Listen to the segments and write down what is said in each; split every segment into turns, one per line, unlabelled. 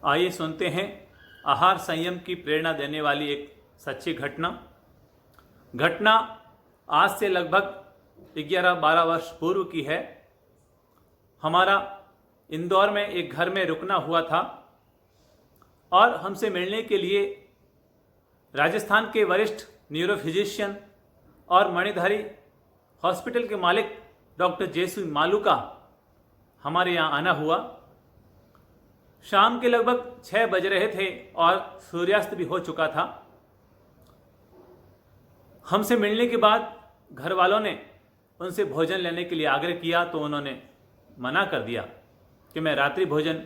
आइए सुनते हैं आहार संयम की प्रेरणा देने वाली एक सच्ची घटना आज से लगभग 11-12 वर्ष पूर्व की है। हमारा इंदौर में एक घर में रुकना हुआ था और हमसे मिलने के लिए राजस्थान के वरिष्ठ न्यूरो फिजिशियन और मणिधारी हॉस्पिटल के मालिक डॉक्टर जेसु मालू का हमारे यहाँ आना हुआ। शाम के लगभग 6 बज रहे थे और सूर्यास्त भी हो चुका था। हमसे मिलने के बाद घर वालों ने उनसे भोजन लेने के लिए आग्रह किया तो उन्होंने मना कर दिया कि मैं रात्रि भोजन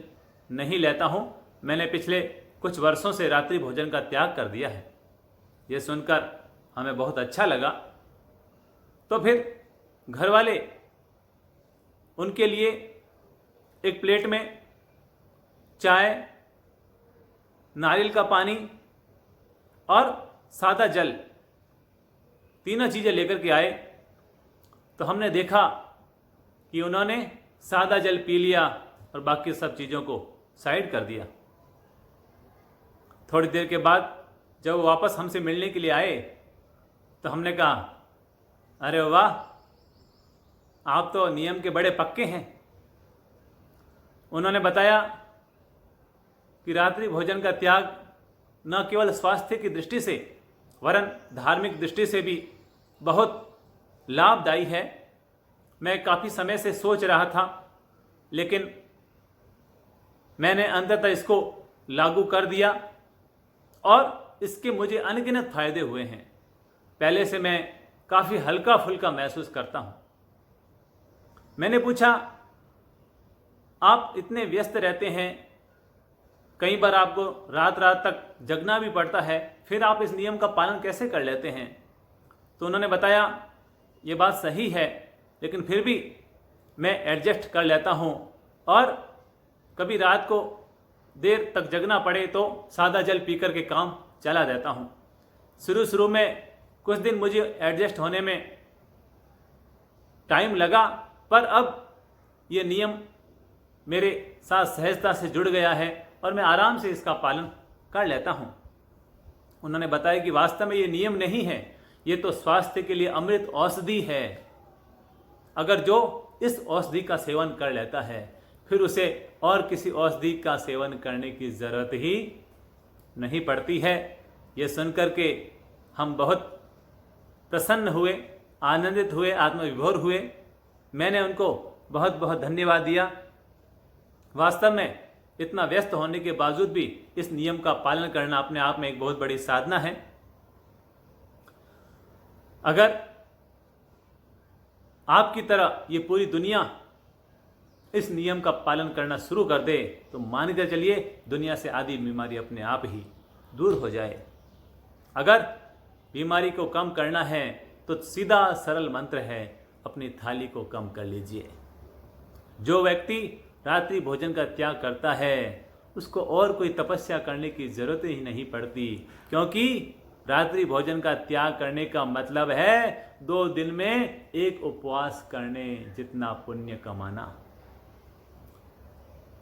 नहीं लेता हूँ। मैंने पिछले कुछ वर्षों से रात्रि भोजन का त्याग कर दिया है। ये सुनकर हमें बहुत अच्छा लगा। तो फिर घर वाले उनके लिए एक प्लेट में चाय, नारियल का पानी और सादा जल, तीनों चीज़ें लेकर के आए। तो हमने देखा कि उन्होंने सादा जल पी लिया और बाकी सब चीज़ों को साइड कर दिया। थोड़ी देर के बाद जब वो वापस हमसे मिलने के लिए आए तो हमने कहा, अरे वाह, आप तो नियम के बड़े पक्के हैं। उन्होंने बताया कि रात्रि भोजन का त्याग न केवल स्वास्थ्य की दृष्टि से वरन धार्मिक दृष्टि से भी बहुत लाभदायी है। मैं काफ़ी समय से सोच रहा था, लेकिन मैंने अंततः इसको लागू कर दिया और इसके मुझे अनगिनत फायदे हुए हैं। पहले से मैं काफ़ी हल्का फुल्का महसूस करता हूँ। मैंने पूछा, आप इतने व्यस्त रहते हैं, कई बार आपको रात रात तक जगना भी पड़ता है, फिर आप इस नियम का पालन कैसे कर लेते हैं? तो उन्होंने बताया, ये बात सही है, लेकिन फिर भी मैं एडजस्ट कर लेता हूँ और कभी रात को देर तक जगना पड़े तो सादा जल पी कर के काम चला देता हूँ। शुरू में कुछ दिन मुझे एडजस्ट होने में टाइम लगा, पर अब ये नियम मेरे साथ सहजता से जुड़ गया है और मैं आराम से इसका पालन कर लेता हूँ। उन्होंने बताया कि वास्तव में ये नियम नहीं है, ये तो स्वास्थ्य के लिए अमृत औषधि है। अगर जो इस औषधि का सेवन कर लेता है फिर उसे और किसी औषधि का सेवन करने की ज़रूरत ही नहीं पड़ती है। ये सुनकर के हम बहुत प्रसन्न हुए, आनंदित हुए, आत्मविभोर हुए। मैंने उनको बहुत बहुत धन्यवाद दिया। वास्तव में इतना व्यस्त होने के बावजूद भी इस नियम का पालन करना अपने आप में एक बहुत बड़ी साधना है। अगर आपकी तरह ये पूरी दुनिया इस नियम का पालन करना शुरू कर दे तो मान के चलिए दुनिया से आधी बीमारी अपने आप ही दूर हो जाए। अगर बीमारी को कम करना है तो सीधा सरल मंत्र है, अपनी थाली को कम कर लीजिए। जो व्यक्ति रात्रि भोजन का त्याग करता है उसको और कोई तपस्या करने की ज़रूरत ही नहीं पड़ती, क्योंकि रात्रि भोजन का त्याग करने का मतलब है 2 दिन में एक उपवास करने जितना पुण्य कमाना।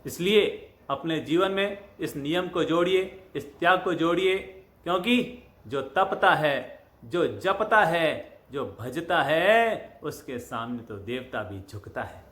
इसलिए अपने जीवन में इस नियम को जोड़िए, इस त्याग को जोड़िए, क्योंकि जो तपता है, जो जपता है, जो भजता है, उसके सामने तो देवता भी झुकता है।